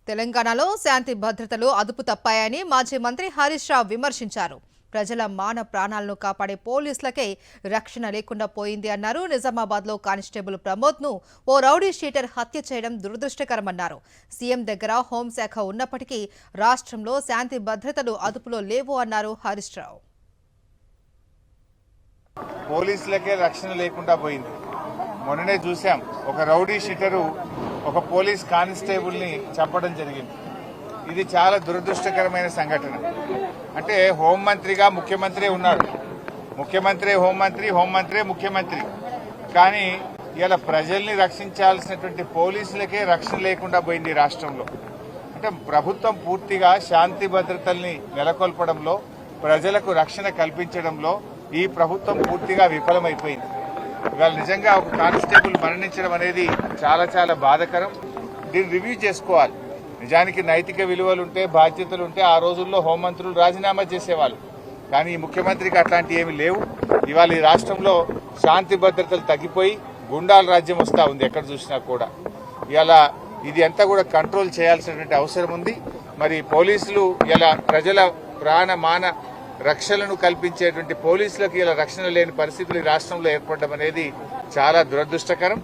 తెలంగాణలో శాంతి భద్రతలు అదుపు తప్పాయని మాజీ మంత్రి హరీష్ రావు విమర్శించారు. ప్రజల మాన ప్రాణాలను కాపాడే పోలీసులకే రక్షణ లేకుండా పోయింది అన్నారు. నిజామాబాద్లో కానిస్టేబుల్ ప్రమోద్ను ఓ రౌడీ షీటర్ హత్య చేయడం దురదృష్టకరమన్నారు. సీఎం దగ్గర హోంశాఖ ఉన్నప్పటికీ రాష్ట్రంలో శాంతి భద్రతలు అదుపులో లేవు అన్నారు హరీష్ రావు. పోలీసులకే రక్షణ లేకుండా పోయింది. మొన్ననే చూశాం, ఒక రౌడీ షీటరు ఒక పోలీస్ కానిస్టేబుల్ ని చంపడం జరిగింది. ఇది చాలా దురదృష్టకరమైన సంఘటన. అంటే హోంమంత్రిగా ముఖ్యమంత్రి ఉన్నాడు, ముఖ్యమంత్రి హోంమంత్రి, హోంమంత్రి ముఖ్యమంత్రి. కానీ ఇలా ప్రజల్ని రక్షించాల్సినటువంటి పోలీసులకే రక్షణ లేకుండా పోయింది రాష్ట్రంలో. అంటే ప్రభుత్వం పూర్తిగా శాంతి భద్రతల్ని నెలకొల్పడంలో, ప్రజలకు రక్షణ కల్పించడంలో ఈ ప్రభుత్వం పూర్తిగా విఫలమైపోయింది. ఇవాళ నిజంగా ఒక కానిస్టేబుల్ మరణించడం అనేది చాలా చాలా బాధాకరం. దీన్ని రివ్యూ చేసుకోవాలి. నిజానికి నైతిక విలువలుంటే, బాధ్యతలుంటే ఆ రోజుల్లో హోంమంత్రులు రాజీనామా చేసేవాళ్ళు. కానీ ఈ ముఖ్యమంత్రికి అట్లాంటి ఏమీ లేవు. ఇవాళ ఈ రాష్ట్రంలో శాంతి భద్రతలు తగ్గిపోయి గుండాల రాజ్యం వస్తూ ఉంది ఎక్కడ చూసినా కూడా. ఇలా ఇది అంతా కూడా కంట్రోల్ చేయాల్సినటువంటి అవసరం ఉంది. మరి పోలీసులు ఇలా ప్రజల ప్రాణ మాన రక్షణను కల్పించేటువంటి పోలీసులకు ఇలా రక్షణ లేని పరిస్థితులు ఈ రాష్ట్రంలో ఏర్పడడం అనేది చాలా దురదృష్టకరం.